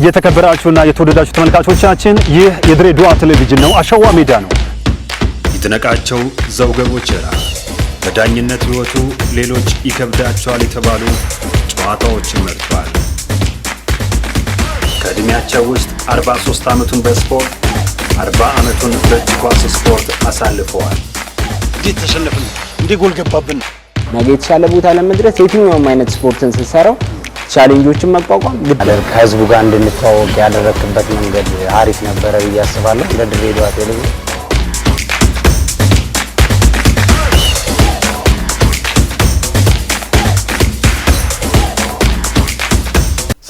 የተከበራችሁና የተወደዳችሁ ተመልካቾቻችን ይህ የድሬዳዋ ቴሌቪዥን ነው። አሸዋ ሜዳ ነው። ይድነቃቸው ዘውገቦችራ በዳኝነት ህይወቱ ሌሎች ይከብዳቸዋል የተባሉ ጨዋታዎችን መርጧል። ከእድሜያቸው ውስጥ 43 ዓመቱን በስፖርት 40 ዓመቱን በእጅ ኳስ ስፖርት አሳልፈዋል። እንዴት ተሸነፍን? እንዴት ጎል ገባብን? ነገ የተሻለ ቦታ ለመድረስ የትኛውም አይነት ስፖርትን ስንሰራው ቻሌንጆችን መቋቋም ከህዝቡ ጋር እንድንተዋወቅ ያደረክበት መንገድ አሪፍ ነበረ ብዬ አስባለሁ። ለድሬዳዋ ቴሌቪዥን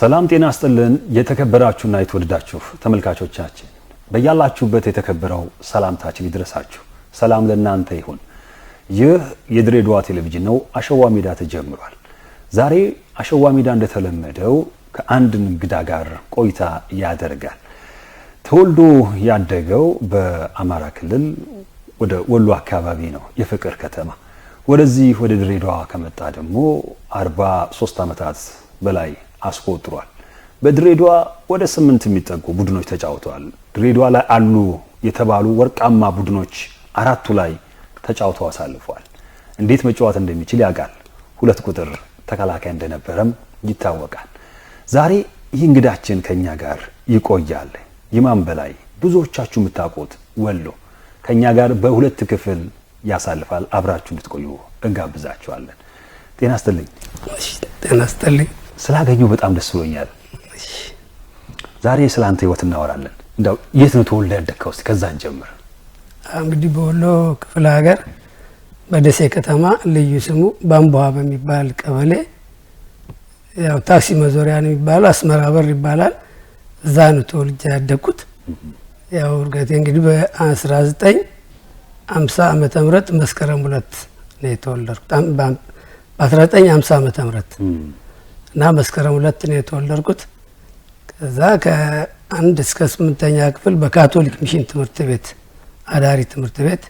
ሰላም ጤና ይስጥልን። የተከበራችሁና የተወደዳችሁ ተመልካቾቻችን በያላችሁበት የተከበረው ሰላምታችን ይድረሳችሁ። ሰላም ለእናንተ ይሁን። ይህ የድሬዳዋ ቴሌቪዥን ነው። አሸዋ ሜዳ ተጀምሯል። ዛሬ አሸዋ ሜዳ እንደተለመደው ከአንድ እንግዳ ጋር ቆይታ ያደርጋል። ተወልዶ ያደገው በአማራ ክልል ወደ ወሎ አካባቢ ነው፣ የፍቅር ከተማ። ወደዚህ ወደ ድሬዳዋ ከመጣ ደግሞ 43 ዓመታት በላይ አስቆጥሯል። በድሬዳዋ ወደ 8 የሚጠጉ ቡድኖች ተጫውተዋል። ድሬዳዋ ላይ አሉ የተባሉ ወርቃማ ቡድኖች 4ቱ ላይ ተጫውተው አሳልፈዋል። እንዴት መጫወት እንደሚችል ያውቃል። 2 ቁጥር ተከላካይ እንደነበረም ይታወቃል። ዛሬ ይህ እንግዳችን ከኛ ጋር ይቆያል። ይማም በላይ ብዙዎቻችሁ የምታውቁት ወሎ ከኛ ጋር በሁለት ክፍል ያሳልፋል። አብራችሁ እንድትቆዩ እንጋብዛችኋለን። ጤና ይስጥልኝ። ጤና ይስጥልኝ። ስላገኘሁ በጣም ደስ ብሎኛል። ዛሬ ስላንተ ህይወት እናወራለን። እንደው የት ነው ተወልደህ ያደግከው? እስቲ ከዛን ጀምር። እንግዲህ በወሎ ክፍለ ሀገር በደሴ ከተማ ልዩ ስሙ ባምቧ በሚባል ቀበሌ ያው ታክሲ መዞሪያ ነው የሚባለው፣ አስመራ በር ይባላል። እዛ ነው ተወልጄ ያደግኩት። ያው እርግጤ እንግዲህ በ1950 ዓመተ ምህረት መስከረም 2 ነው የተወለድኩት። በ1950 ዓመተ ምህረት እና መስከረም 2 ነው የተወለድኩት። ከዛ ከ1 እስከ 8ኛ ክፍል በካቶሊክ ሚሽን ትምህርት ቤት አዳሪ ትምህርት ቤት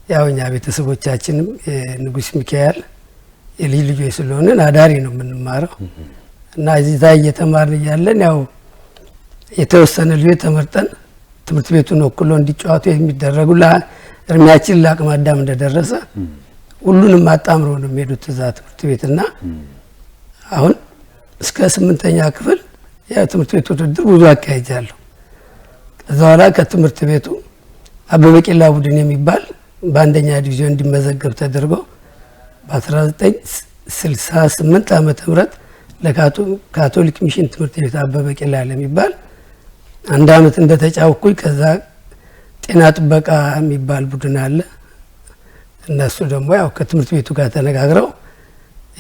ያው እኛ ቤተሰቦቻችንም የንጉስ ሚካኤል የልጅ ልጆች ስለሆነን አዳሪ ነው የምንማረው እና እዚህ ታይ እየተማርን ያለን ያው የተወሰነ ልጆች ተመርጠን ትምህርት ቤቱን ወክሎ እንዲጫወቱ የሚደረጉ እድሜያችን ለአቅመ አዳም እንደደረሰ ሁሉንም አጣምሮ ነው የሚሄዱት እዛ ትምህርት ቤትና አሁን እስከ 8ኛ ክፍል ያው ትምህርት ቤቱ ውድድር ብዙ አካሄጃለሁ። ከዛ በኋላ ከትምህርት ቤቱ አበበ ቂላ ቡድን የሚባል በአንደኛ ዲቪዥን እንዲመዘገብ ተደርጎ በ1968 ዓመተ ምህረት ለካቶሊክ ሚሽን ትምህርት ቤት አበበ ቂላ የሚባል 1 ዓመት እንደተጫወኩኝ ከዛ ጤና ጥበቃ የሚባል ቡድን አለ። እነሱ ደግሞ ያው ከትምህርት ቤቱ ጋር ተነጋግረው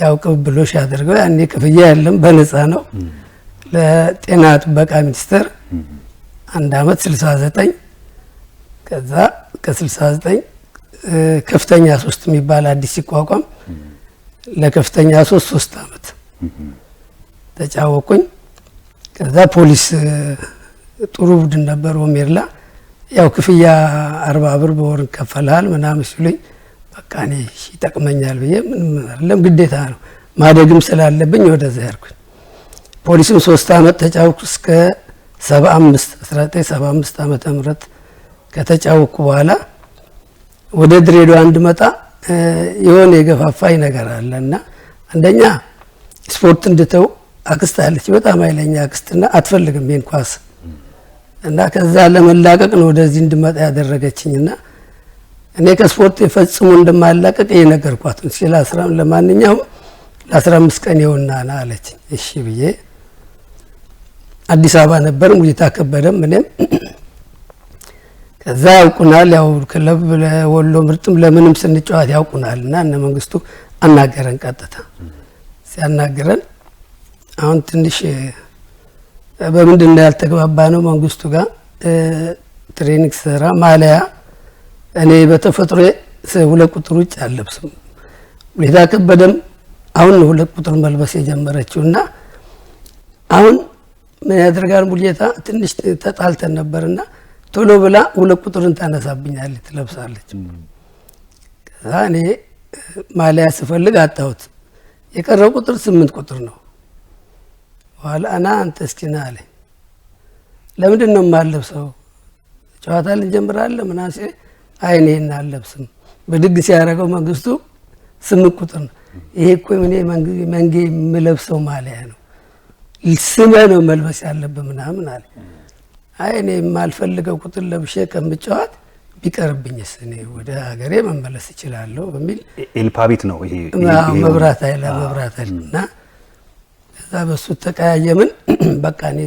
ያው ቅብብሎሽ ያደርገው ያኔ ክፍያ የለም በነፃ ነው። ለጤና ጥበቃ ሚኒስቴር 1 ዓመት 69 ከዛ ከ69 ከፍተኛ 3 የሚባል አዲስ ሲቋቋም ለከፍተኛ 3 ዓመት ተጫወኩኝ። ከዛ ፖሊስ ጥሩ ቡድን ነበር ኦሜርላ ያው ክፍያ 40 ብር በወር ከፈላል ምናምን ሲሉኝ በቃ እኔ ይጠቅመኛል ብዬ ምንም አይደለም ግዴታ ነው ማደግም ስላለብኝ ወደዛ ያርኩኝ። ፖሊስም 3 ዓመት ተጫወኩ እስከ 1975 ዓመተ ምህረት ከተጫወኩ በኋላ ወደ ድሬዳዋ እንድመጣ የሆነ የገፋፋኝ ነገር አለና አንደኛ ስፖርት እንድተው አክስት አለች፣ በጣም ኃይለኛ አክስትና አትፈልግም ይሄን ኳስ እና ከዛ ለመላቀቅ ነው ወደዚህ እንድመጣ ያደረገችኝና እኔ ከስፖርት ፈጽሞ እንደማላቀቅ የነገርኳት ሲላ 10 ለማንኛውም ለ15 ቀን ይሆንና አለች። እሺ ብዬ አዲስ አበባ ነበር ሙዚታ ከበደም እኔም ከዛ ያውቁናል ያው ክለብ ለወሎ ምርጥም ለምንም ስንጫወት ያውቁናልና እነ መንግስቱ አናገረን። ቀጥታ ሲያናገረን አሁን ትንሽ በምንድን ነው ያልተግባባ ነው መንግስቱ ጋር ትሬኒንግ ሰራ ማሊያ እኔ በተፈጥሮ 2 ቁጥር ውጭ አልለብስም። ሙዚታ ከበደም አሁን 2 ቁጥር መልበስ የጀመረችውና አሁን ምን ያደርጋል ሙዚታ ትንሽ ተጣልተን ነበርና ቶሎ ብላ 2 ቁጥርን ታነሳብኛለች ትለብሳለች። ከዛ እኔ ማሊያ ስፈልግ አጣሁት። የቀረው ቁጥር 8 ቁጥር ነው። ኋላ አና አንተ እስኪ ና አለኝ። ለምንድን ነው የማለብሰው? ጨዋታ ልንጀምራለን ምናምን ሲል አይ እኔ አልለብስም። ብድግ ሲያደርገው መንግስቱ 8 ቁጥር ነው። ይሄ እኮ እኔ መንጌ የምለብሰው ማሊያ ነው፣ ስመህ ነው መልበስ ያለብህ ምናምን አለ። አይ እኔ የማልፈልገው ቁጥር ለብሼ ከምጫወት ቢቀርብኝስ እኔ ወደ ሀገሬ መመለስ እችላለሁ በሚል ኤልፓቤት ነው ይሄ መብራት ኃይል እና ከዛ በሱ ተቀያየምን። በቃ እኔ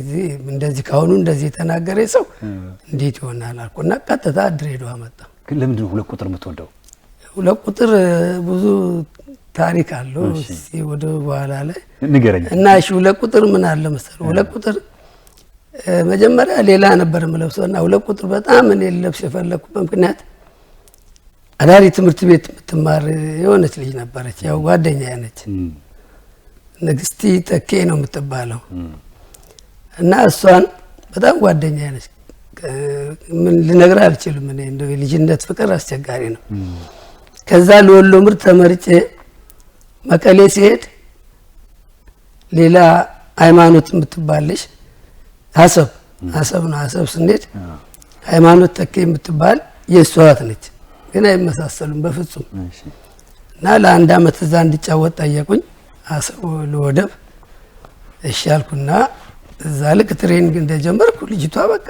እንደዚህ ካሁኑ እንደዚህ የተናገረ ሰው እንዴት ይሆናል አልኩና ቀጥታ ድሬዳዋ መጣ። ግን ለምንድን ነው 2 ቁጥር የምትወደው? 2 ቁጥር ብዙ ታሪክ አለው። እስቲ ወደ በኋላ ላይ ንገረኝ። እና እሺ 2 ቁጥር ምን አለ መሰለህ፣ 2 ቁጥር መጀመሪያ ሌላ ነበር የምለብሰውና 2 ቁጥር በጣም እኔ ልለብስ የፈለኩበት ምክንያት አዳሪ ትምህርት ቤት የምትማር የሆነች ልጅ ነበረች፣ ያው ጓደኛዬ ነች። ንግስቲ ተኬ ነው የምትባለው እና እሷን በጣም ጓደኛዬ ነች። ምን ልነግርህ አልችልም። እኔ እንደው የልጅነት ፍቅር አስቸጋሪ ነው። ከዛ ለወሎ ምርጥ ተመርጬ መቀሌ ሲሄድ ሌላ ሃይማኖት የምትባልሽ ሀሰብ ነው። ሀሰብ ስንሄድ ሃይማኖት ተኬ የምትባል የእሷት ነች፣ ግን አይመሳሰሉም በፍጹም። እና ለ1 አመት እዛ እንድጫወት ጠየቁኝ። ሀሰብ ለወደብ እሺ አልኩና እዛ ልክ ትሬኒንግ እንደጀመርኩ ልጅቷ በቃ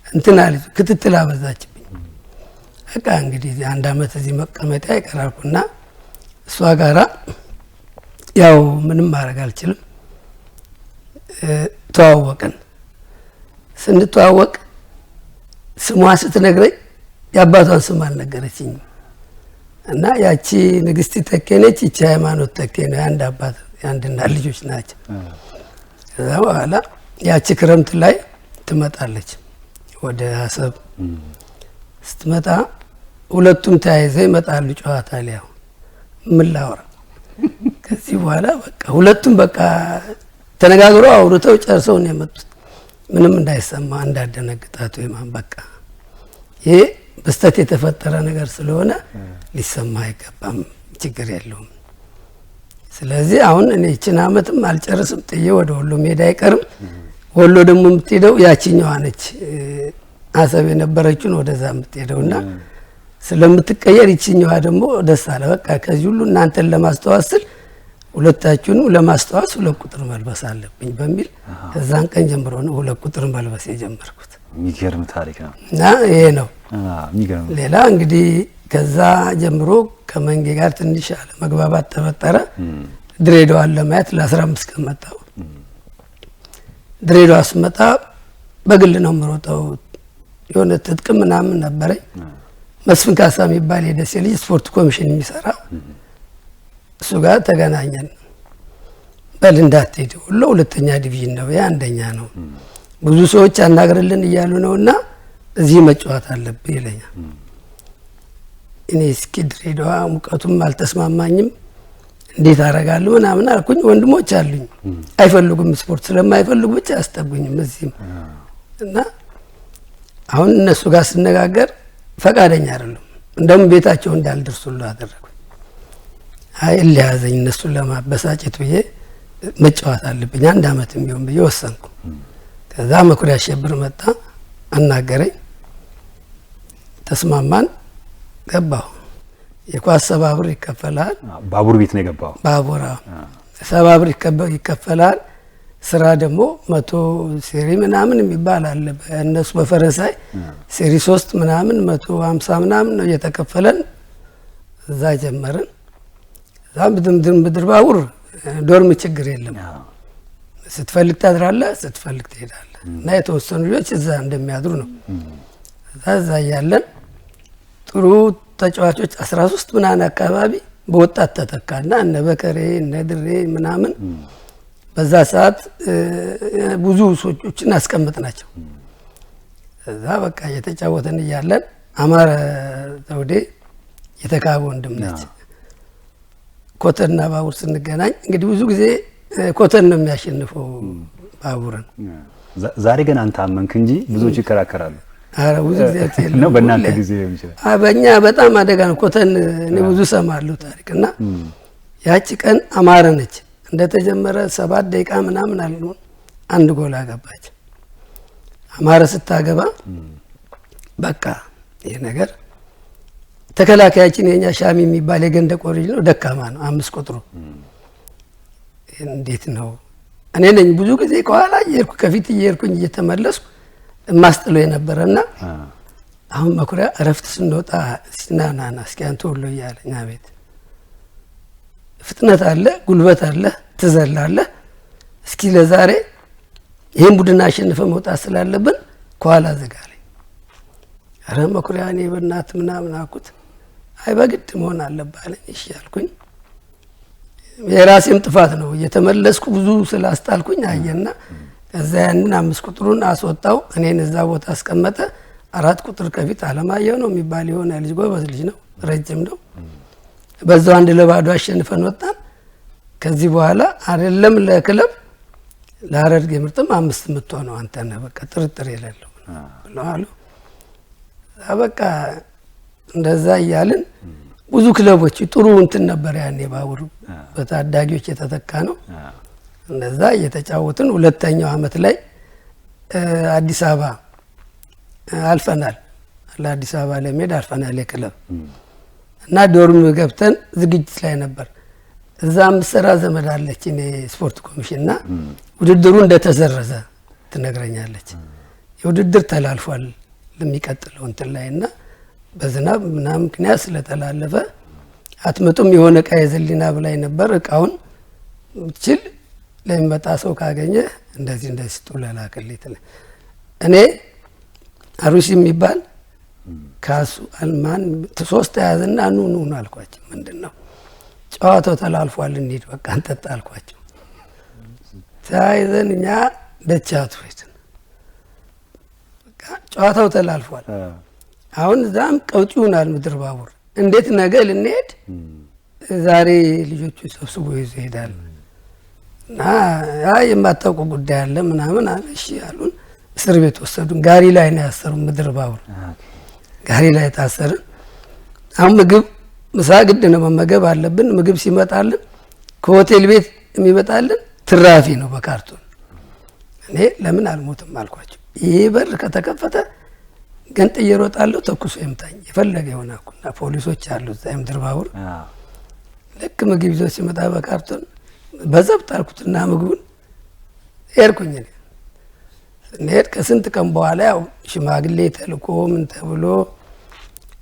እንትና ልጅ ክትትል አበዛችብኝ። በቃ እንግዲህ 1 አመት እዚህ መቀመጥ አይቀራልኩና እሷ ጋራ ያው ምንም ማድረግ አልችልም። ተዋወቅን። ስንተዋወቅ ስሟ ስትነግረኝ የአባቷን ስም አልነገረችኝም። እና ያቺ ንግስቲ ተኬ ነች፣ ይቺ ሃይማኖት ተኬ ነው። የአንድ አባት የአንድ እናት ልጆች ናቸው። ከዛ በኋላ ያቺ ክረምት ላይ ትመጣለች ወደ ሀሰብ። ስትመጣ ሁለቱም ተያይዘው ይመጣሉ ጨዋታ ላይ። ያው ምን ላውራ ከዚህ በኋላ በቃ ሁለቱም በቃ ተነጋግረው አውርተው ጨርሰው ነው የመጡት። ምንም እንዳይሰማ እንዳደነግጣት ወይም በቃ ይሄ በስተት የተፈጠረ ነገር ስለሆነ ሊሰማ አይገባም፣ ችግር የለውም። ስለዚህ አሁን እኔ እቺን አመትም አልጨርስም፣ ጥዬ ወደ ወሎ ሜዳ አይቀርም። ወሎ ደግሞ የምትሄደው ያቺኛዋ ነች፣ ሀሰብ የነበረችውን ወደዛ የምትሄደውና ስለምትቀየር ይቺኛዋ ደግሞ ደስ አለ። በቃ ከዚህ ሁሉ እናንተን ለማስተዋስል ሁለታችሁንም ለማስተዋስ 2 ቁጥር መልበስ አለብኝ በሚል ከዛን ቀን ጀምሮ ነው 2 ቁጥር መልበስ የጀመርኩት። የሚገርም ታሪክ ነው እና ይሄ ነው የሚገርም። ሌላ እንግዲህ ከዛ ጀምሮ ከመንጌ ጋር ትንሽ አለ መግባባት ተፈጠረ። ድሬዳዋን ለማየት ለ15 ቀን መጣሁ። ድሬዳዋ ስመጣ በግል ነው የምሮጠው። የሆነ ትጥቅ ምናምን ነበረኝ። መስፍን ካሳ የሚባል የደሴ ልጅ ስፖርት ኮሚሽን የሚሰራ እሱ ጋር ተገናኘን። በል እንዳትሄድ ሁሉ 2ኛ ዲቪዥን ነው ያ1ኛ ነው፣ ብዙ ሰዎች አናግርልን እያሉ ነውና እዚህ መጫወት አለብህ ይለኛል። እኔ እስኪ ድሬዳዋ ሙቀቱም አልተስማማኝም እንዴት አደርጋለሁ ምናምን አልኩኝ። ወንድሞች አሉኝ አይፈልጉም፣ ስፖርት ስለማይፈልጉ ብቻ አስጠጉኝም እዚህም እና አሁን እነሱ ጋር ስነጋገር ፈቃደኛ አይደሉም። እንደውም ቤታቸው እንዳልደርሱልህ አደረጉኝ። አይ ለያዘኝ እነሱን ለማበሳጨት ብዬ መጫወት አለብኝ 1 አመትም ቢሆን ብዬ ወሰንኩ። ከዛ መኩሪያ አሸብር መጣ አናገረኝ፣ ተስማማን፣ ገባሁ። የኳስ 70 ብር ይከፈላል። ባቡር ቤት ነው የገባው። ባቡራ 70 ብር ይከፈላል። ስራ ደግሞ 100 ሴሪ ምናምን የሚባል አለ በእነሱ በፈረንሳይ ሴሪ 3 ምናምን 150 ምናምን ነው እየተከፈለን እዛ ጀመርን። እዛ ምድር ባቡር ዶርም ችግር የለም፣ ስትፈልግ ታድራለህ፣ ስትፈልግ ትሄዳለህ። እና የተወሰኑ ልጆች እዛ እንደሚያድሩ ነው። እዛ እያለን ጥሩ ተጫዋቾች 13 ምናምን አካባቢ በወጣት ተተካና እነ በከሬ እነ ድሬ ምናምን በዛ ሰዓት ብዙ ሰዎችን አስቀምጥ ናቸው። እዛ በቃ እየተጫወተን እያለን አማረ ዘውዴ የተካበ ወንድም ነች። ኮተንና ባቡር ስንገናኝ እንግዲህ ብዙ ጊዜ ኮተን ነው የሚያሸንፈው ባቡርን። ዛሬ ግን አንተ አመንክ እንጂ ብዙዎች ይከራከራሉ። አረ ብዙ ጊዜ ነው በእናንተ ጊዜ ይችላል። በእኛ በጣም አደጋ ነው ኮተን። እኔ ብዙ ሰማለሁ ታሪክና ያቺ ቀን አማረ ነች እንደተጀመረ 7 ደቂቃ ምናምን አልሆነ 1 ጎል አገባች። አማረ ስታገባ በቃ ይሄ ነገር ተከላካያችን የኛ ሻሚ የሚባል የገንደ ቆርጅ ነው፣ ደካማ ነው፣ 5 ቁጥሩ እንዴት ነው? እኔ ነኝ ብዙ ጊዜ ከኋላ እየሄድኩ ከፊት እየሄድኩኝ እየተመለስኩ ማስጥለው የነበረና አሁን መኩሪያ እረፍት ስንወጣ ሲናናና እስኪ አንተ ሁሉ እያለኝ አቤት ፍጥነት አለ፣ ጉልበት አለ፣ ትዘላለህ፣ እስኪ ለዛሬ ይህን ቡድን አሸንፈ መውጣት ስላለብን ከኋላ ዘጋለኝ። ኧረ መኩሪያ እኔ በእናትህ ምናምን አልኩት። አይ በግድ መሆን አለብህ አለኝ። እሺ አልኩኝ። የራሴም ጥፋት ነው እየተመለስኩ ብዙ ስላስጣልኩኝ አየና እዛ ያንን 5 ቁጥሩን አስወጣው። እኔን እዛ ቦታ አስቀመጠ። 4 ቁጥር ከፊት አለማየሁ ነው የሚባል የሆነ ልጅ ጎበዝ ልጅ ነው፣ ረጅም ነው። በዛው 1-0 አሸንፈን ወጣን። ከዚህ በኋላ አይደለም ለክለብ ለሐረርጌ ምርጥም 5 የምትሆነው አንተ ነህ በቃ ጥርጥር የሌለው ብለዋል። በቃ እንደዛ እያልን ብዙ ክለቦች ጥሩ እንትን ነበር ያኔ ባቡር በታዳጊዎች የተተካ ነው። እንደዛ እየተጫወትን ሁለተኛው አመት ላይ አዲስ አበባ አልፈናል። ለአዲስ አበባ ለመሄድ አልፈናል የክለብ እና ዶርም ገብተን ዝግጅት ላይ ነበር። እዛ ምሰራ ዘመድ አለች እኔ ስፖርት ኮሚሽንና ውድድሩ እንደተሰረዘ ትነግረኛለች። የውድድር ተላልፏል ለሚቀጥለው እንትን ላይና በዝናብ ምናምን ምክንያት ስለተላለፈ አትመጡም የሆነ ዕቃ የዘሊና ብላይ ነበር። እቃውን ችል ለሚመጣ ሰው ካገኘ እንደዚህ እንደዚህ ጡለላከልኝ። እኔ አሩሲ የሚባል ካሱ አልማን 3 ያዘና ኑ አልኳቸው። ምንድነው ጨዋታው ተላልፏል እንሂድ በቃ እንጠጣ አልኳቸው። ታይዘን እኛ ደቻቱ ሄድን። በቃ ጨዋታው ተላልፏል። አሁን ዛም ቀውጭ ይሆናል ምድር ባቡር እንዴት ነገ ልንሄድ ዛሬ ልጆቹ ሰብስቦ ይዞ ይሄዳል እና የማታውቁ ጉዳይ አለ ምናምን አለ። እሺ አሉን። እስር ቤት ወሰዱን። ጋሪ ላይ ነው ያሰሩን። ምድር ባቡር ጋሪ ላይ ታሰርን። አሁን ምግብ ምሳ ግድ ነው መመገብ አለብን። ምግብ ሲመጣልን ከሆቴል ቤት የሚመጣልን ትራፊ ነው በካርቶን። እኔ ለምን አልሞትም አልኳቸው። ይሄ በር ከተከፈተ ገንጥ እየሮጣለሁ ተኩሶ ይምታኝ የፈለገ ይሆናኩና ፖሊሶች አሉ እዛ ምድር ባቡር። ልክ ምግብ ይዞ ሲመጣ በካርቶን በዘብጥ አልኩትና ምግቡን ሄድኩኝ። ስንሄድ ከስንት ቀን በኋላ ያው ሽማግሌ ተልኮ ምን ተብሎ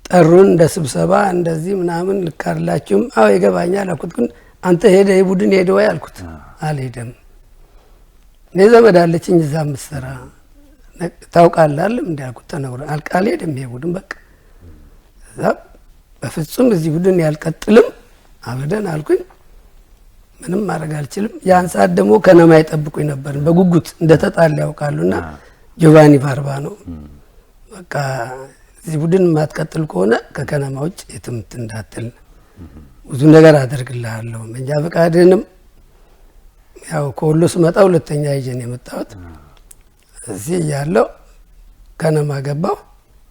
ጠሩን እንደ ስብሰባ እንደዚህ ምናምን ልካርላችሁም። አዎ ይገባኛል አልኩት። ግን አንተ ሄደ የቡድን ሄደ ወይ አልኩት። አልሄደም። እኔ ዘመድ አለችኝ እዛ ምትሰራ ታውቃለህ እንዳልኩት ተነግሮ አልሄደም ይሄ ቡድን በቃ እዛ በፍጹም እዚህ ቡድን ያልቀጥልም አበደን አልኩኝ። ምንም ማድረግ አልችልም። ያን ሰዓት ደግሞ ከነማ ይጠብቁኝ ነበር በጉጉት እንደተጣለ ያውቃሉና ጆቫኒ ባርባ ነው በቃ እዚህ ቡድን ማትቀጥል ከሆነ ከከነማ ውጭ የትም እንዳትል ብዙ ነገር አደርግልሃለሁ። መንጃ ፈቃድንም ያው ከወሎ ስመጣ ሁለተኛ ይዤን የመጣሁት እዚህ ያለው ከነማ ገባው።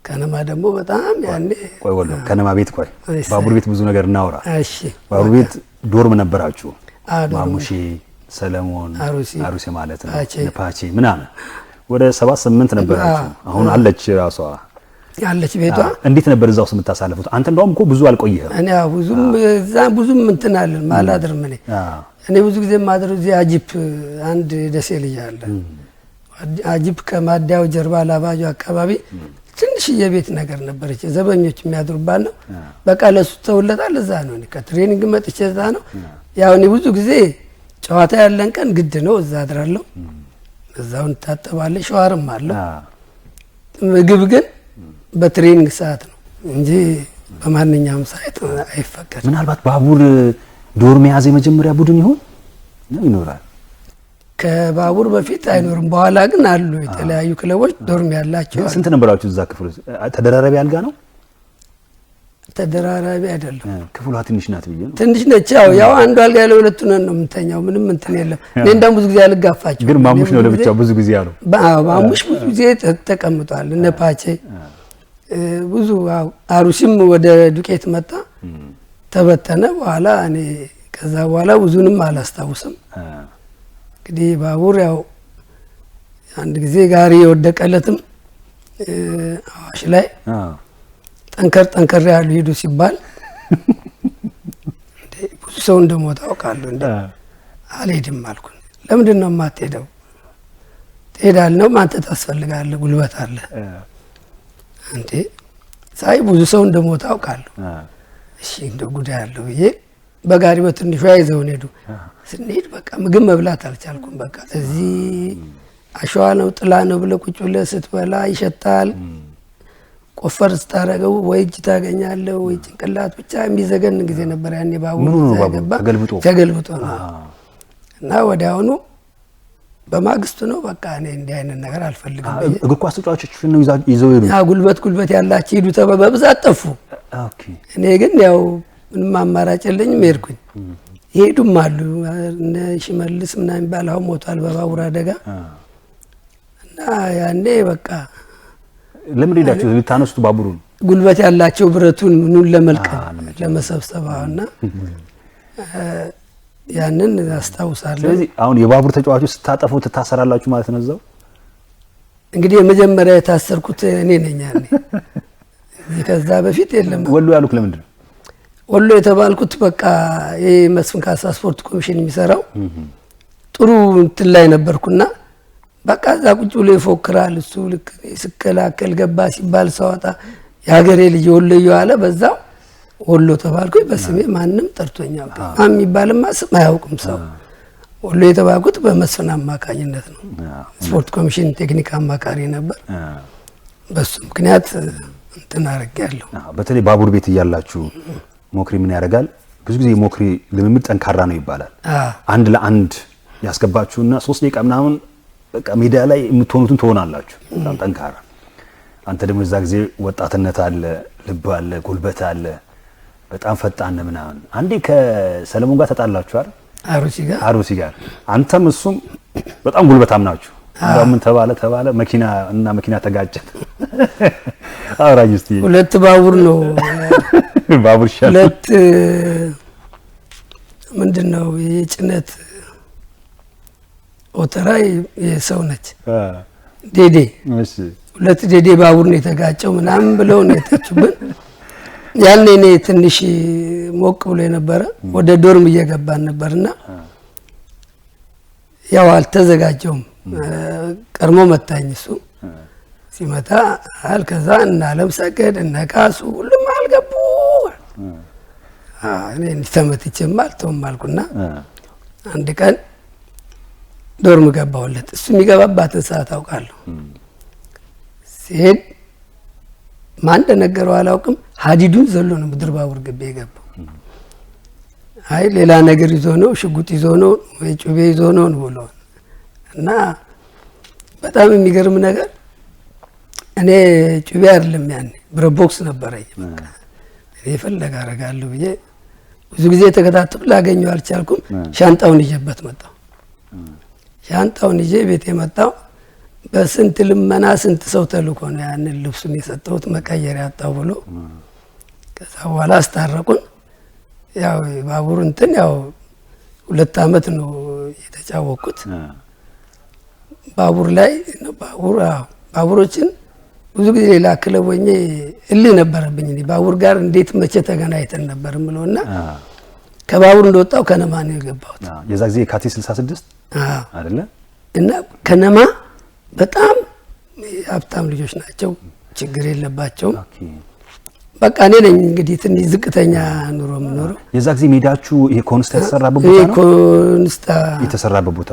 ከነማ ደግሞ በጣም ያኔ ቆይ ወሎ ከነማ ቤት ቆይ ባቡር ቤት ብዙ ነገር እናውራ። እሺ ባቡር ቤት ዶርም ነበራችሁ? ማሙሺ፣ ሰለሞን፣ አሩሲ ማለት ነው ነፓቺ ምናምን ወደ 7-8 ነበራችሁ። አሁን አለች ራሷ ያለች ቤቷ። እንዴት ነበር እዛው የምታሳልፉት? አንተ እንደውም እኮ ብዙ አልቆየህም። እኔ ብዙም እዛ ብዙም እንትን አለን ማላድርም። እኔ ብዙ ጊዜ ማድረው እዚህ አጂፕ አንድ ደሴ ልጅ አለ። አጂፕ ከማዳው ጀርባ ላባጆ አካባቢ ትንሽዬ ቤት ነገር ነበረች ዘበኞች የሚያድሩባት ነው። በቃ ለሱ ተውለታል። እዛ ነው እኔ ከትሬኒንግ መጥቼ እዛ ነው። ያው እኔ ብዙ ጊዜ ጨዋታ ያለን ቀን ግድ ነው እዛ አድራለሁ። እዛው እንታጠባለን፣ ሸዋርም አለ። ምግብ ግን በትሬኒንግ ሰዓት ነው እንጂ በማንኛውም ሰዓት አይፈቀድም። ምናልባት ባቡር ዶርም የያዘ የመጀመሪያ ቡድን ይሆን ነው ይኖራል? ከባቡር በፊት አይኖርም። በኋላ ግን አሉ የተለያዩ ክለቦች ዶርም ያላቸው። ስንት ነበራችሁ እዛ ክፍል? ተደራራቢ አልጋ ነው? ተደራራቢ አይደለም። ክፍሏ ትንሽ ናት ብዬ ነው። ትንሽ ነች። ያው አንዱ አልጋ ላይ ሁለቱ ነን ነው የምንተኛው። ምንም እንትን የለም። እኔ እንደውም ብዙ ጊዜ አልጋፋቸው። ግን ማሙሽ ነው ለብቻው ብዙ ጊዜ አሉ። ማሙሽ ብዙ ጊዜ ተቀምጧል። እነ ፓቼ ብዙ አሩሲም ወደ ዱቄት መጣ ተበተነ። በኋላ እኔ ከዛ በኋላ ብዙንም አላስታውስም። እንግዲህ ባቡር ያው አንድ ጊዜ ጋሪ የወደቀለትም አዋሽ ላይ ጠንከር ያሉ ሄዱ ሲባል ብዙ ሰው እንደሞተ አውቃለሁ። እንደ አልሄድም አልኩ። ለምንድን ነው የማትሄደው? ትሄዳለህ ነው አንተ ታስፈልጋለህ፣ ጉልበት አለ እንዴ ሳይ ብዙ ሰው እንደሞተ አውቃለሁ። እሺ እንደ ጉዳይ አለው ብዬ በጋሪ በትንሿ ይዘውን ሄዱ። ስንሄድ በቃ ምግብ መብላት አልቻልኩም። በቃ እዚህ አሸዋ ነው ጥላ ነው ብለህ ቁጭ ብለህ ስትበላ ይሸታል። ቆፈር ስታረገው ወይ እጅ ታገኛለህ ወይ ጭንቅላት፣ ብቻ የሚዘገን ጊዜ ነበር ያኔ። ባቡር ተገባ ተገልብጦ ነው እና ወዲያውኑ በማግስቱ ነው በቃ እኔ እንዲህ አይነት ነገር አልፈልግም። እግር ኳስ ተጫዋቾች ነው ይዘው ሄዱ። ጉልበት ያላቸው ሄዱ በብዛት ጠፉ። እኔ ግን ያው ምንም አማራጭ የለኝም ሄድኩኝ። ይሄዱም አሉ እነ ሽመልስ ምናምን የሚባል አሁን ሞቷል በባቡር አደጋ። እና ያኔ በቃ ለምን ሄዳችሁ ልታነሱት ባቡሩን? ጉልበት ያላቸው ብረቱን ምኑን ለመልቀም ለመሰብሰባውና ያንን አስታውሳለሁ። ስለዚህ አሁን የባቡር ተጫዋቾች ስታጠፉ ትታሰራላችሁ ማለት ነው እዛው? እንግዲህ የመጀመሪያ የታሰርኩት እኔ ነኝ ያኔ። ከዛ በፊት የለም። ወሎ ያሉት ለምንድን ነው? ወሎ የተባልኩት በቃ ይሄ መስፍን ካሳ ስፖርት ኮሚሽን የሚሰራው ጥሩ እንትን ላይ ነበርኩና በቃ እዛ ቁጭ ብሎ ይፎክራል እሱ። ልክ ስከላከል ገባ ሲባል ሰዋጣ የሀገሬ ልጅ ወሎዬ አለ። በዛው ወሎ ተባልኩኝ። በስሜ ማንም ጠርቶኛል። ማን የሚባልማ ስም አያውቅም ሰው። ወሎ የተባልኩት በመስፍን አማካኝነት ነው። ስፖርት ኮሚሽን ቴክኒክ አማካሪ ነበር። በሱ ምክንያት እንትን አድርጌያለሁ። በተለይ ባቡር ቤት እያላችሁ ሞክሪ ምን ያደርጋል? ብዙ ጊዜ ሞክሪ ልምምድ ጠንካራ ነው ይባላል። አንድ ለአንድ ያስገባችሁና 3 ደቂቃ ምናምን በቃ ሜዳ ላይ የምትሆኑትን ትሆናላችሁ። በጣም ጠንካራ። አንተ ደግሞ እዛ ጊዜ ወጣትነት አለ፣ ልብ አለ፣ ጉልበት አለ፣ በጣም ፈጣን ምናምን። አንዴ ከሰለሞን ጋር ተጣላችሁ አይደል? አሩሲ ጋር አንተም እሱም በጣም ጉልበታም ናችሁ። ምን ተባለ መኪና ተጋጨት። አውራኝ እስቲ። ሁለት ባቡር ነው ባቡር ሻል ሁለት ምንድነው የጭነት ኦተራይ የሰው ነች ዴዴ። እሺ ሁለት ዴዴ ባቡር ነው የተጋጨው ምናምን ብለው ነው የተቹብን። ያኔ እኔ ትንሽ ሞቅ ብሎ የነበረ ወደ ዶርም እየገባን ነበርና ያው አልተዘጋጀውም። ቀርሞ መታኝ። እሱ ሲመታ ከዛ እና አለም ሰገድ እና ካሱ ሁሉም አልገቡ። እኔ እንተመትቼማ አልተውም አልኩና አንድ ቀን ዶርም ገባሁለት። እሱ የሚገባባትን ሰዓት አውቃለሁ። ሲሄድ ማን እንደነገረው አላውቅም። ሀዲዱን ዘሎ ነው ምድር ባቡር ግቢ የገባው። አይ ሌላ ነገር ይዞ ነው፣ ሽጉጥ ይዞ ነው ወይ ጩቤ ይዞ ነው ብሎ እና በጣም የሚገርም ነገር እኔ ጩቤ አይደለም ያኔ ብረት ቦክስ ነበረኝ። በቃ እኔ ፈለጋ አረጋለሁ ብዬ ብዙ ጊዜ ተከታትሎ ላገኘው አልቻልኩም። ሻንጣውን ይዤበት መጣሁ። ሻንጣውን ይዤ ቤት የመጣው በስንት ልመና ስንት ሰው ተልኮ ነው ያንን ልብሱን የሰጠሁት መቀየር ያጣው ብሎ። ከዛ በኋላ አስታረቁን። ያው ባቡር እንትን ያው 2 አመት ነው የተጫወቅኩት ባቡር ላይ ነው። ባቡሮችን ብዙ ጊዜ ሌላ ክለብ ሆኜ እልህ ነበረብኝ። ባቡር ጋር እንዴት መቼ ተገናኝተን ነበር ምለውና ከባቡር እንደወጣው ከነማ ነው የገባሁት። የዛ ጊዜ ካቲ 66 አይደለ? እና ከነማ በጣም ሀብታም ልጆች ናቸው፣ ችግር የለባቸውም። በቃ እኔ ነኝ እንግዲህ ትንሽ ዝቅተኛ ኑሮ የምኖረው። የዛ ጊዜ ሜዳችሁ ይሄ ኮንስታ የተሰራበት ቦታ ነው? ኮንስታ የተሰራበት ቦታ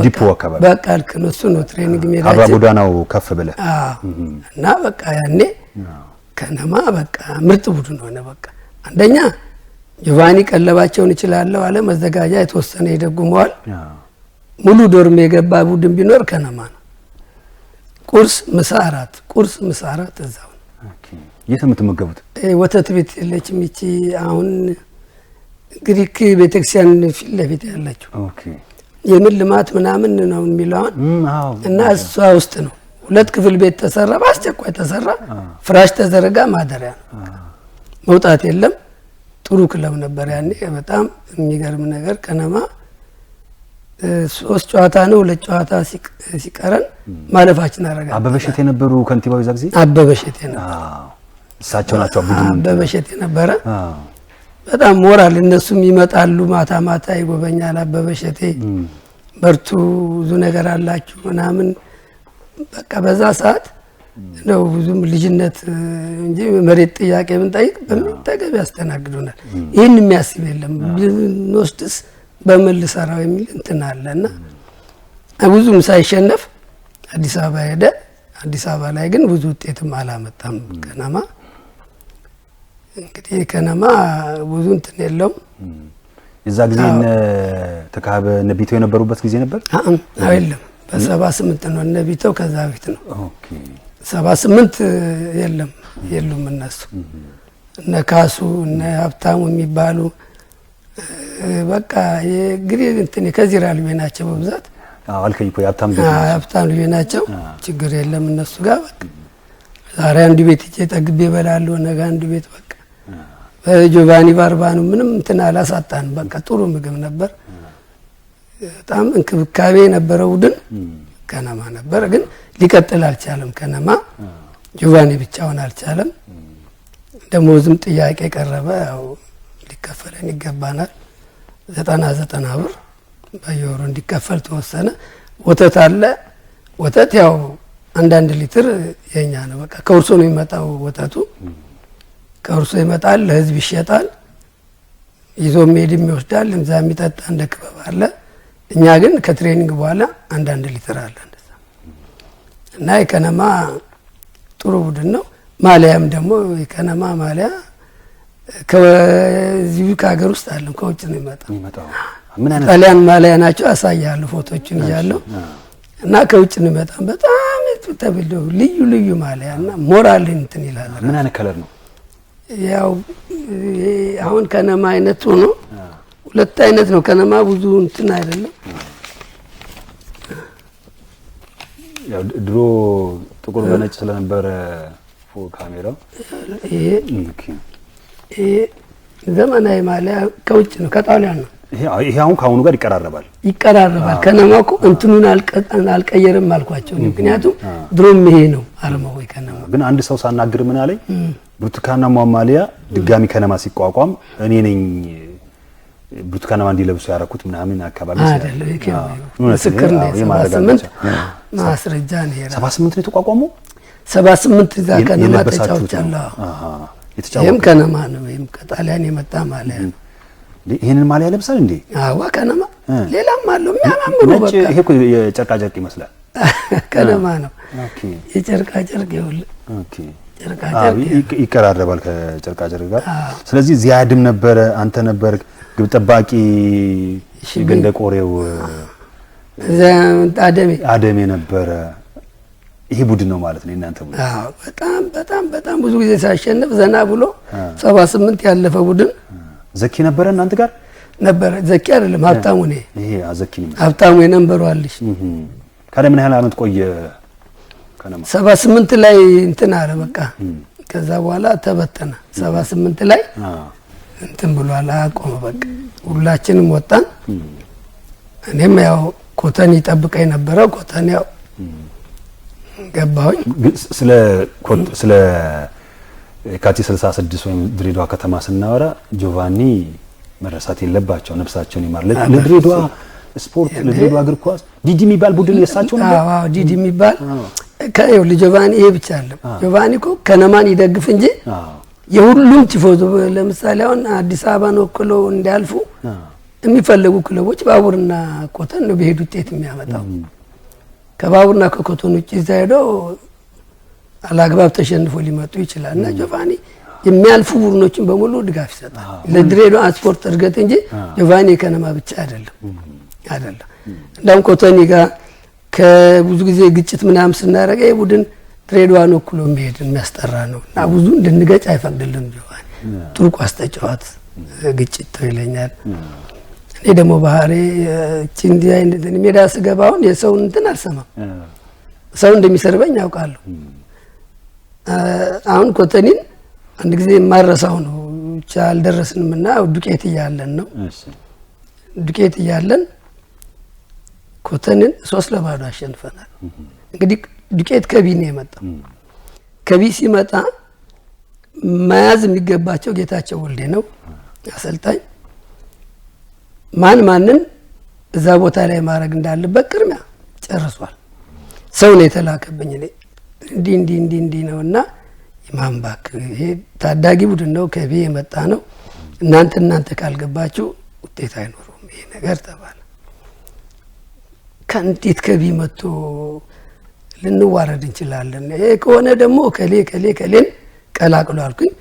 ዲፖ አካባቢ በቃ ልክ ነው። እሱ ነው ትሬኒንግ ሜዳችን። አብራ ጎዳናው ከፍ ብለህ እና በቃ ያኔ ከነማ በቃ ምርጥ ቡድን ሆነ። በቃ አንደኛ ጆቫኒ ቀለባቸውን ይችላለሁ አለ። መዘጋጃ የተወሰነ ይደጉመዋል። ሙሉ ዶርም የገባ ቡድን ቢኖር ከነማ ነው። ቁርስ ምሳ አራት እዛው። የት የምትመገቡት? ወተት ቤት የለችም ይቺ አሁን ግሪክ ቤተክርስቲያን ፊት ለፊት ያለችው የምን ልማት ምናምን ነው የሚለውን እና እሷ ውስጥ ነው። 2 ክፍል ቤት ተሰራ፣ በአስቸኳይ ተሰራ። ፍራሽ ተዘረጋ፣ ማደሪያ ነው። መውጣት የለም። ጥሩ ክለብ ነበር ያኔ። በጣም የሚገርም ነገር ከነማ 3 ጨዋታ ነው 2 ጨዋታ ሲቀረን ማለፋችን አረጋግጠናል። አበበ እሸቴ ነበሩ ከንቲባው የዛ ጊዜ? አበበ እሸቴ ነበሩ። እሳቸው ናቸው ቡድኑ። አበበ እሸቴ ነበረ። በጣም ሞራል እነሱም ይመጣሉ ማታ ማታ ይጎበኛል። አበበ እሸቴ በርቱ ብዙ ነገር አላችሁ ምናምን በቃ በዛ ሰዓት ነው ብዙም ልጅነት እንጂ መሬት ጥያቄ ብንጠይቅ በሚተገብ ያስተናግዱናል። ይህን የሚያስብ የለም ብንወስድስ በምን ልሰራው የሚል እንትን አለና ብዙም ሳይሸነፍ አዲስ አበባ ሄደ። አዲስ አበባ ላይ ግን ብዙ ውጤትም አላመጣም ከነማ። እንግዲህ ከነማ ብዙ እንትን የለውም። የዛ ጊዜ ተካበ ነቢቶ የነበሩበት ጊዜ ነበር? አይደለም በ78 ነው ነቢቶ ከዛ በፊት ነው። ኦኬ 78 የሉም እነሱ እነ ካሱ እነ ሀብታሙ የሚባሉ በቃ የግሪ እንትን ከዚራ ልጅ ናቸው በብዛት። አልከኝ እኮ ሀብታም ልጅ ናቸው። ችግር የለም እነሱ ጋር በቃ ዛሬ አንድ ቤት እጄ ጠግቤ እበላለሁ ነገ አንድ ቤት በቃ በጆቫኒ ባርባኑ ምንም እንትን አላሳጣን። በቃ ጥሩ ምግብ ነበር። በጣም እንክብካቤ የነበረው ቡድን ከነማ ነበር። ግን ሊቀጥል አልቻለም ከነማ። ጆቫኒ ብቻውን አልቻለም። ደሞዝም ጥያቄ ቀረበ። ያው ሊከፈለን ይገባናል 90 ብር በየወሩ እንዲከፈል ተወሰነ። ወተት አለ። ወተት ያው አንዳንድ ሊትር የኛ ነው። በቃ ከውርሶ ነው የሚመጣው ወተቱ። ከውርሶ ይመጣል፣ ለህዝብ ይሸጣል። ይዞ መሄድም ይወስዳል። እዛ የሚጠጣ እንደ ክበብ አለ። እኛ ግን ከትሬኒንግ በኋላ አንዳንድ ሊትር አለ እንደዛ። እና የከነማ ጥሩ ቡድን ነው። ማሊያም ደግሞ የከነማ ማሊያ ከዚሁ ከሀገር ውስጥ አለም ከውጭ ነው የሚመጣው። ጣሊያን ማሊያ ናቸው። አሳያለሁ ፎቶችን እያለሁ እና ከውጭ ነው የሚመጣው። በጣም ተብለው ልዩ ልዩ ማሊያ እና ሞራል እንትን ይላል። ምን አይነት ከለር ነው? ያው አሁን ከነማ አይነቱ ነው። ሁለት አይነት ነው ከነማ ብዙ እንትን አይደለም። ያው ድሮ ጥቁር በነጭ ስለነበረ ካሜራው ይሄ ዘመናዊ ማሊያ ከውጭ ነው ከጣሊያን ነው። ይሄ አሁን ከአሁኑ ጋር ይቀራረባል። ከነማ እኮ እንትኑን አልቀየርም አልኳቸው። ምክንያቱም ድሮም ይሄ ነው አርማው ከነማ። ግን አንድ ሰው ሳናግር ምን አለኝ ብርቱካናማ ማሊያ ድጋሚ ከነማ ሲቋቋም እኔ ነኝ ብርቱካናማ እንዲለብሱ ያደረኩት ምናምን አካባቢ አይደለም። ምስክር ነው። 78 ማስረጃ ነው። 78 ነው የተቋቋመው። 78 እዛ ከነማ ተጫውቻለሁ። ይሄም ከነማ ነው። ይሄም ከጣሊያን የመጣ ማሊያ ነው። ይሄንን ማሊያ ለብሳል እንዴ? አዋ ከነማ ሌላም አለው የሚያማምሩ በቃ። ይሄ እኮ የጨርቃ ጨርቅ ይመስላል። ከነማ ነው። ኦኬ የጨርቃ ጨርቅ ይኸውልህ። ኦኬ ጨርቃ ጨርቅ ይቀራረባል ከጨርቃ ጨርቅ ጋር። ስለዚህ ዚያድም ነበረ፣ አንተ ነበር ግብ ጠባቂ ገንደ ቆሬው አደሜ ነበረ። ይሄ ቡድን ነው ማለት ነው እናንተ ቡድን? አዎ በጣም በጣም በጣም ብዙ ጊዜ ሳይሸነፍ ዘና ብሎ 78 ያለፈ ቡድን። ዘኪ ነበረ እናንተ ጋር ነበረ? ዘኪ አይደለም ሀብታሙ ነው። ይሄ ዘኪ ነው። ሀብታሙ የነበረው አለሽ። ካለ ምን ያህል አመት ቆየ ከነማ? 78 ላይ እንትን አለ በቃ። ከዛ በኋላ ተበተነ። 78 ላይ እንትን ብሏል አቆመ በቃ። ሁላችንም ወጣን። እኔም ያው ኮተን ይጠብቀኝ ነበረው። ኮተን ያው ገባሁኝ። ስለ የካቲት 66 ወይም ድሬዳዋ ከተማ ስናወራ ጆቫኒ መረሳት የለባቸው። ነፍሳቸውን ይማር። ለድሬዳዋ ስፖርት ለድሬዳዋ እግር ኳስ ዲዲ የሚባል ቡድን የሳቸው ነበር። አዎ ዲዲ የሚባል ከየው ለጆቫኒ ይሄ ብቻ አለ። ጆቫኒ እኮ ከነማን ይደግፍ እንጂ የሁሉም ቲፎዞ ለምሳሌ አሁን አዲስ አበባን ወክሎ እንዲያልፉ የሚፈልጉ ክለቦች ባቡርና ኮተን ነው በሄዱ ውጤት የሚያመጣው። ከባቡርና ከኮተን ውጭ እዛ ሄዶ አላግባብ ተሸንፎ ሊመጡ ይችላል። እና ጆቫኒ የሚያልፉ ቡድኖችን በሙሉ ድጋፍ ይሰጣል ለድሬዳዋ ስፖርት እድገት እንጂ ጆቫኒ ከነማ ብቻ አይደለም። እንደውም ኮተኒ ጋር ከብዙ ጊዜ ግጭት ምናምን ስናደርግ ይሄ ቡድን ድሬዳዋን ወክሎ መሄድ የሚያስጠራ ነው እና ብዙ እንድንገጭ አይፈቅድልንም ጆቫኒ። ጥሩ ኳስ ተጫዋት ግጭት ተው ይለኛል። እኔ ደግሞ ባህሪ እንዲህ አይነት ሜዳ ስገባውን የሰውን እንትን አልሰማም። ሰው እንደሚሰርበኝ ያውቃለሁ። አሁን ኮተኒን አንድ ጊዜ የማረሳው ነው ብቻ አልደረስንም እና ዱቄት እያለን ነው። ዱቄት እያለን ኮተንን 3-0 አሸንፈናል። እንግዲህ ዱቄት ከቢ ነው የመጣው። ከቢ ሲመጣ መያዝ የሚገባቸው ጌታቸው ወልዴ ነው አሰልጣኝ። ማንን እዛ ቦታ ላይ ማድረግ እንዳለበት ቅድሚያ ጨርሷል። ሰው ነው የተላከብኝ እኔ እንዲህ ነውና ኢማምባክ ይሄ ታዳጊ ቡድን ነው ከቢ የመጣ ነው እናንተ ካልገባችሁ ውጤት አይኖርም ይሄ ነገር ተባለ። ከእንዴት ከቢ መጥቶ ልንዋረድ እንችላለን? ይሄ ከሆነ ደግሞ ከሌን ቀላቅሎ አልኩኝ።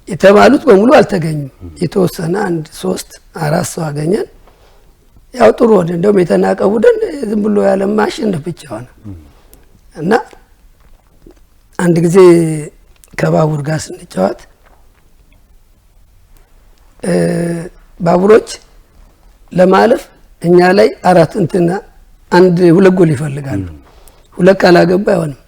የተባሉት በሙሉ አልተገኙም። የተወሰነ 1-3-4 ሰው አገኘን። ያው ጥሩ ሆነ። እንደውም የተናቀ ቡድን ዝም ብሎ ያለ ማሸነፍ ብቻ ሆነ እና አንድ ጊዜ ከባቡር ጋር ስንጫወት ባቡሮች ለማለፍ እኛ ላይ 2 ጎል ይፈልጋሉ። 2 ካላገባ አይሆንም።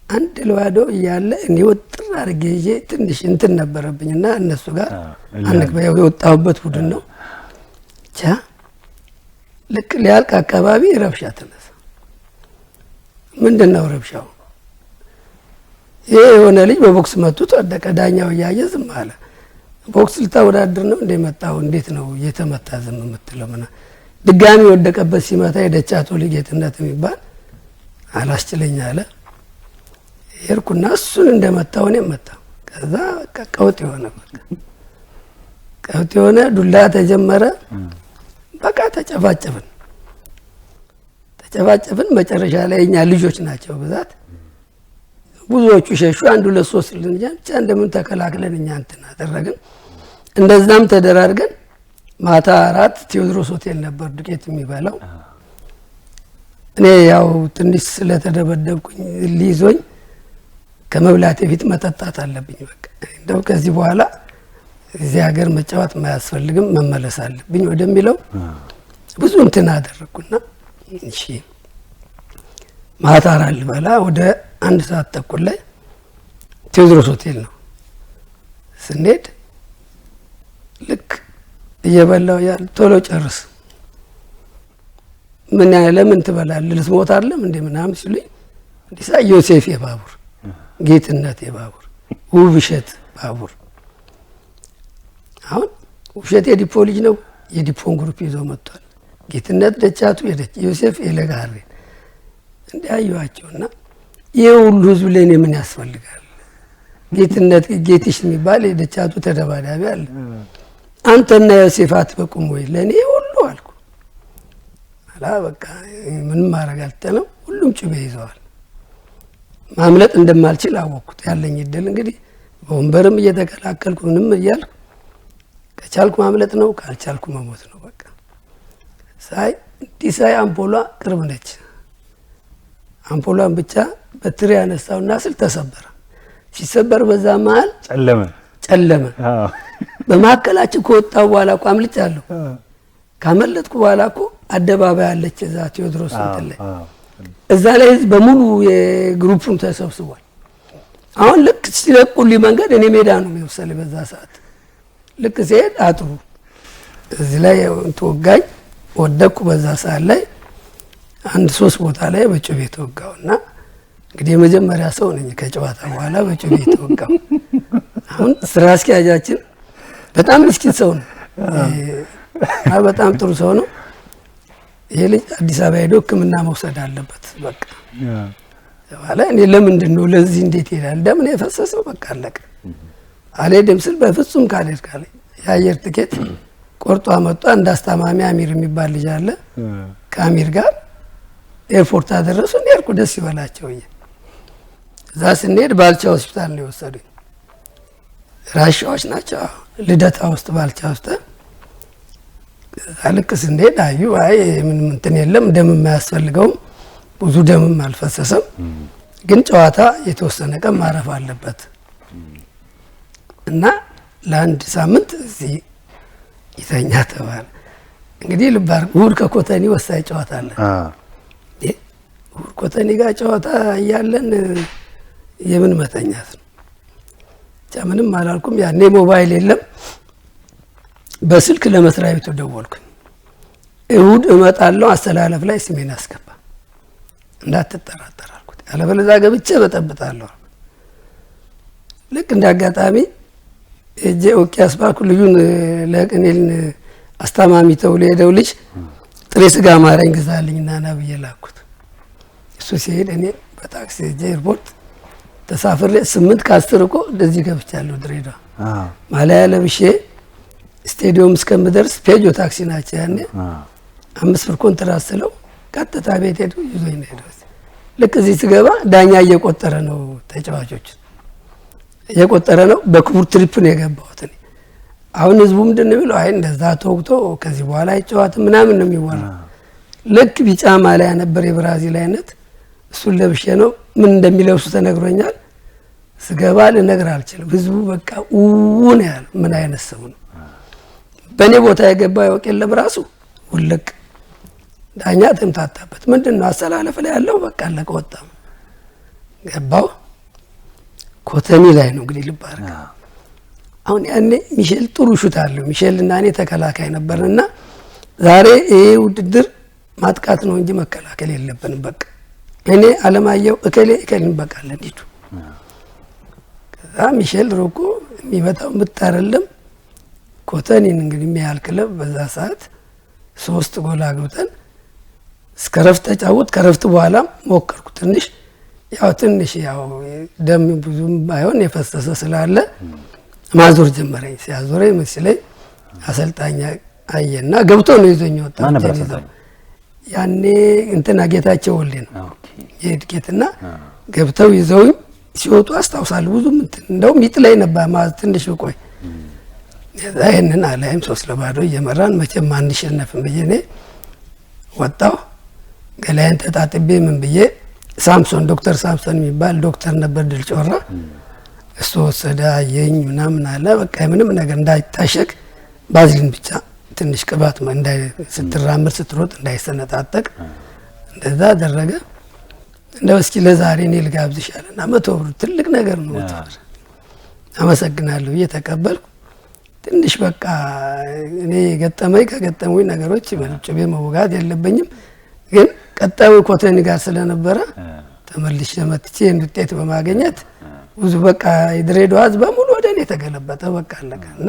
1-0 እያለ እኔ ወጥር አድርጌ ይዤ ትንሽ ነበረብኝና እነሱ ጋር አንግባው የወጣሁበት ቡድን ነው። ልክ ሊያልቅ አካባቢ ረብሻ ተነሳ። ምንድነው ረብሻው? ይሄ የሆነ ልጅ በቦክስ መቱት ወደቀ። ዳኛው እያየ ዝም አለ። ቦክስ ልታወዳድር ነው እንደመጣው እንዴት ነው እየተመታ ዝም የምትለው? ድጋሚ ወደቀበት ሲመታ የደቻቶ ልጅ ጌትነት የሚባል አላስችለኝ አለ። ሄድኩና እሱን እንደመታው እኔም መታው። ከዛ በቃ ቀውጥ የሆነ ዱላ ተጀመረ። በቃ ተጨፋጨፍን። መጨረሻ ላይ እኛ ልጆች ናቸው ብዛት ብዙዎቹ ሸሹ። 1-2-3 ልንጃ ብቻ እንደምን ተከላክለን እኛ አደረግን። እንደዛም ተደራርገን ማታ 4 ቴዎድሮስ ሆቴል ነበር ዱቄት የሚበላው። እኔ ያው ትንሽ ስለተደበደብኩኝ ሊይዞኝ ከመብላቴ ፊት መጠጣት አለብኝ። በቃ እንደው ከዚህ በኋላ እዚህ ሀገር መጫወት ማያስፈልግም መመለስ አለብኝ ወደሚለው ብዙ አደረኩና እሺ ማታ አራት ልበላ ወደ 1 ሰዓት ተኩል ላይ ቴዎድሮስ ሆቴል ነው ስንሄድ ልክ እየበላው ያል ቶሎ ጨርስ ምን ለምን ትበላለህ ልትሞት አይደለም እንዴ ምናምን ሲሉኝ እንዲሳ ዮሴፍ የባቡር ጌትነት የባቡር ውብሸት ባቡር አሁን ውብሸት የዲፖ ልጅ ነው። የዲፖን ግሩፕ ይዞ መጥቷል። ጌትነት ደቻቱ ዮሴፍ የለጋሪ እንዲያዩዋቸውና ይሄ ሁሉ ህዝብ ለኔ ምን ያስፈልጋል? ጌትነት ጌትሽ የሚባል የደቻቱ ተደባዳቢ አለ። አንተና ዮሴፍ አትበቁም ወይ ለኔ ሁሉ አልኩ። አላ በቃ ምንም ማድረግ አልተነው። ሁሉም ጭቤ ይዘዋል። ማምለጥ እንደማልችል አወቅኩት። ያለኝ እድል እንግዲህ በወንበርም እየተከላከልኩ ምንም እያልኩ ከቻልኩ ማምለጥ ነው፣ ካልቻልኩ መሞት ነው። በቃ ሳይ አምፖሏ ቅርብ ነች። አምፖሏን ብቻ በትሪ ያነሳውና ስል ተሰበረ። ሲሰበር በዛ መሀል ጨለመ። በመካከላችን ከወጣው በኋላ እኮ አምልጫለሁ። ካመለጥኩ በኋላ እኮ አደባባይ አለች እዛ ቴዎድሮስ እንትን ላይ እዛ ላይ ህዝብ በሙሉ የግሩፑን ተሰብስቧል። አሁን ልክ ሲለቁልኝ መንገድ እኔ ሜዳ ነው የሚወሰለኝ በዛ ሰዓት። ልክ ሲሄድ አጥሩ እዚህ ላይ ተወጋኝ፣ ወደቅኩ። በዛ ሰዓት ላይ 1-3 ቦታ ላይ በጩቤ ተወጋውና እንግዲህ የመጀመሪያ ሰው ነኝ ከጨዋታ በኋላ በጩቤ ተወጋው። አሁን ስራ አስኪያጃችን በጣም ምስኪን ሰው ነው፣ በጣም ጥሩ ሰው ነው። ይሄ ልጅ አዲስ አበባ ሄዶ ሕክምና መውሰድ አለበት በቃ ያለ እኔ ለምንድን ነው ለዚህ እንዴት ይላል? ደም ነው የፈሰሰው። በቃ አለቀ። አልሄድም ስል በፍጹም ካልሄድክ አለ። የአየር ትኬት ቆርጦ አመጣ። እንዳስታማሚ አሚር የሚባል ልጅ አለ። ከአሚር ጋር ኤርፖርት አደረሱ። እንዴርኩ ደስ ይበላቸው። እዛ ስንሄድ ባልቻ ሆስፒታል ነው የወሰዱኝ። ራሻዎች ናቸው። ልደታ ውስጥ ባልቻ ውስጥ ልክ ስንሄድ አዩ አይ ምንም እንትን የለም፣ ደም የማያስፈልገውም፣ ብዙ ደምም አልፈሰሰም፣ ግን ጨዋታ የተወሰነ ቀን ማረፍ አለበት እና ለ1 ሳምንት እዚህ ይተኛ ተባለ። እንግዲህ ልባር እሑድ ከኮተኒ ወሳኝ ጨዋታ አለ። እሑድ ኮተኒ ጋር ጨዋታ እያለን የምን መተኛት ነው? ምንም አላልኩም። ያኔ ሞባይል የለም። በስልክ ለመስሪያ ቤቱ ደወልኩኝ። እሁድ እመጣለሁ አስተላለፍ ላይ ስሜን አስገባ እንዳትጠራጠር አልኩት። ያለበለዚያ ገብቼ በጠብጣለሁ። ልክ እንዳጋጣሚ እጄ ኦኬ አስባልኩ። ልዩን ለቅኔል አስታማሚ ተብሎ ሄደው ልጅ ጥሬ ስጋ ማረኝ ግዛልኝና ና ብዬ ላኩት። እሱ ሲሄድ እኔ በታክሲ ሄጄ ኤርፖርት ተሳፍሬ 8 ከ10 እኮ እንደዚህ ገብቻለሁ ድሬዳዋ። ማሊያ ለብሼ ስቴዲየም እስከምደርስ ፔጆ ታክሲ ናቸው ያኔ 5 ብር ኮንትራት ስለው ቀጥታ ቤት ሄዱ ይዞኝ ነው ሄደው። ልክ እዚህ ስገባ ዳኛ እየቆጠረ ነው ተጫዋቾች እየቆጠረ ነው። በክቡር ትሪፕ ነው የገባሁት እኔ። አሁን ህዝቡ ምንድን ነው የሚለው? አይ እንደዛ ተወግቶ ከዚህ በኋላ አይጫወትም ምናምን ነው የሚወራው። ልክ ቢጫ ማሊያ ነበር የብራዚል አይነት፣ እሱን ለብሼ ነው ምን እንደሚለብሱ ተነግሮኛል። ስገባ ልነግር አልችልም። ህዝቡ በቃ ነው ያለው። ምን አይነት ሰው ነው? በእኔ ቦታ የገባ ያውቅ የለም ራሱ ውልቅ። ዳኛ ተምታታበት። ምንድን ነው አሰላለፍ ላይ ያለው? በቃ አለቀ። ወጣ ገባው ኮተኒ ላይ ነው እንግዲህ ልብ አድርግ። አሁን ያኔ ሚሼል ጥሩ ሹት አለው። ሚሼል እና እኔ ተከላካይ ነበርና ዛሬ ይሄ ውድድር ማጥቃት ነው እንጂ መከላከል የለብንም። በቃ እኔ አለማየሁ እከሌን በቃለን ሂዱ። ከዛ ሚሼል ሮኮ የሚመጣው ምታረለም ኮተኒን እንግዲህ የሚያህል ክለብ በዛ ሰዓት 3 ጎል አግብተን እስከ ረፍት ተጫወት። ከረፍት በኋላ ሞከርኩ ትንሽ ያው ደም ብዙም ባይሆን የፈሰሰ ስላለ ማዞር ጀመረኝ። ሲያዞረኝ መስለኝ አሰልጣኝ አየና ገብቶ ነው ይዞኝ ወጣ። ያኔ እንትና ጌታቸው ወልዴ ነው የድቄትና ገብተው ይዘውኝ ሲወጡ አስታውሳለሁ። ብዙም እንደውም ይጥለኝ ነበር ማለት ትንሽ ቆይ ይሄንን አላይም 3-0 እየመራን መቼም አንሸነፍም ብዬ እኔ ወጣሁ። ገላዬን ተጣጥቤ ምን ብዬ ሳምሶን ዶክተር ሳምሶን የሚባል ዶክተር ነበር ድል ጮራ፣ እሱ ወሰደ አየኝ ምናምን አለ። በቃ ምንም ነገር እንዳይታሸክ ባዝሊን ብቻ ትንሽ ቅባት ስትራምር ስትሮጥ እንዳይሰነጣጠቅ እንደዛ አደረገ። እንደው እስኪ ለዛሬ እኔ ልጋብዝሽ አለና 100 ብር ትልቅ ነገር ነው። 100 ብር አመሰግናለሁ እየተቀበልኩ ትንሽ በቃ እኔ ከገጠሙኝ ነገሮች በልጭቤ መወጋት የለብኝም፣ ግን ቀጣዩ ኮተኒ ጋር ስለነበረ ተመልሼ መጥቼ ውጤት በማግኘት ብዙ በቃ የድሬዳዋ ሕዝብ በሙሉ ወደ እኔ ተገለበጠ። በቃ አለቀና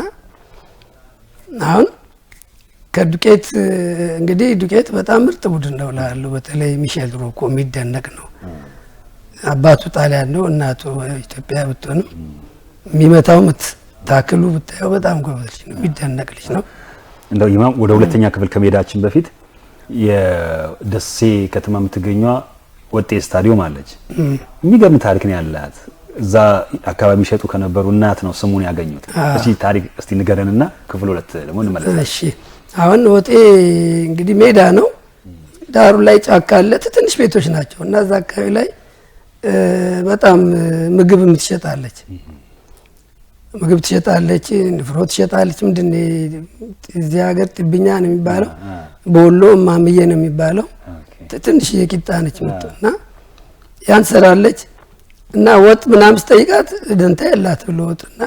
አሁን ከዱቄት እንግዲህ ዱቄት በጣም ምርጥ ቡድን ነው እላለሁ። በተለይ ሚሼል ሮኮ የሚደነቅ ነው። አባቱ ጣሊያን ነው፣ እናቱ ኢትዮጵያ ብትሆንም የሚመታው ምት ታክሉ ብታየው በጣም ጎበዝ ነው፣ የሚደነቅ ልጅ ነው። እንደው ኢማም ወደ ሁለተኛ ክፍል ከመሄዳችን በፊት የደሴ ከተማ የምትገኘው ወጤ ስታዲየም አለች። የሚገርም ታሪክ ነው ያላት። እዛ አካባቢ ሸጡ ከነበሩ እናት ነው ስሙን ያገኙት። እሺ ታሪክ እስቲ ንገረንና ክፍል 2 ደግሞ እንመለሳለን። እሺ አሁን ወጤ እንግዲህ ሜዳ ነው፣ ዳሩ ላይ ጫካ አለ፣ ትንሽ ቤቶች ናቸው እና እዛ አካባቢ ላይ በጣም ምግብ የምትሸጣለች ምግብ ትሸጣለች፣ ንፍሮ ትሸጣለች። ምንድነው እዚህ ሀገር ጥብኛ ነው የሚባለው፣ በወሎ ማምዬ ነው የሚባለው። ትንሽ የቂጣ ነች እና ያን ሰራለች እና ወጥ ምናምን ስጠይቃት ደንታ ያላት ብሎ ወጥና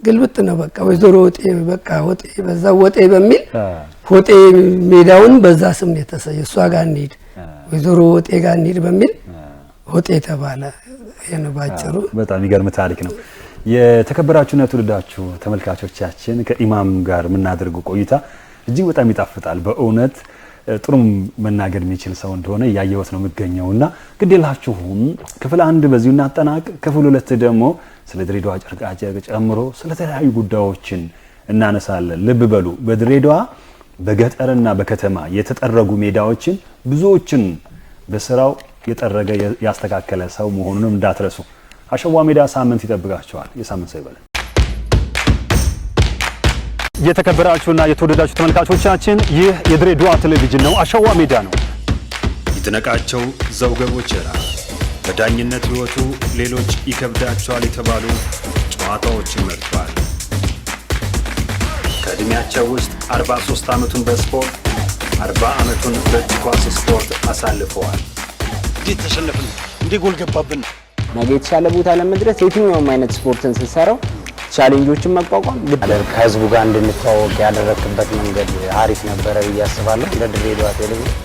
ግልብጥ ነው በቃ ወይዘሮ ወጤ በቃ ወጤ በዛ ወጤ በሚል ወጤ ሜዳውን በዛ ስም ነው የተሰየው። እሷ ጋር እንሂድ ወይዘሮ ወጤ ጋር እንሂድ በሚል ወጤ ተባለ። ይሄ ነው ባጭሩ። በጣም የሚገርም ታሪክ ነው። የተከበራችሁና የተወደዳችሁ ተመልካቾቻችን ከኢማም ጋር የምናደርገው ቆይታ እጅግ በጣም ይጣፍጣል። በእውነት ጥሩ መናገር የሚችል ሰው እንደሆነ ያየሁት ነው የምገኘውና ግዴላችሁም ክፍል 1 በዚሁ እናጠናቅ። ክፍል 2 ደግሞ ስለ ድሬዳዋ ጨርቃጨርቅ ጨምሮ ስለ ተለያዩ ጉዳዮችን እናነሳለን። ልብ በሉ በድሬዳዋ በገጠርና በከተማ የተጠረጉ ሜዳዎችን ብዙዎችን በስራው የጠረገ ያስተካከለ ሰው መሆኑንም እንዳትረሱ። አሸዋ ሜዳ ሳምንት ይጠብቃችኋል። የሳምንት ሰው ይበለን። የተከበራችሁና የተወደዳችሁ ተመልካቾቻችን ይህ የድሬዳዋ ቴሌቪዥን ነው። አሸዋ ሜዳ ነው። ይድነቃቸው ዘውገ ቦቸራ በዳኝነት ሕይወቱ ሌሎች ይከብዳቸዋል የተባሉ ጨዋታዎችን መርጧል። ከዕድሜያቸው ውስጥ 43 ዓመቱን በስፖርት 40 ዓመቱን በእጅ ኳስ ስፖርት አሳልፈዋል። እንዴት ተሸነፍን? እንዴ ጎል ገባብን? ነገ የተሻለ ቦታ ለመድረስ የትኛውም አይነት ስፖርትን ስትሰራው ቻሌንጆችን መቋቋም ግድ ከህዝቡ ጋር እንድንተዋወቅ ያደረክበት መንገድ አሪፍ ነበረ ብዬ አስባለሁ። ለድሬዳዋ ቴሌቪዥን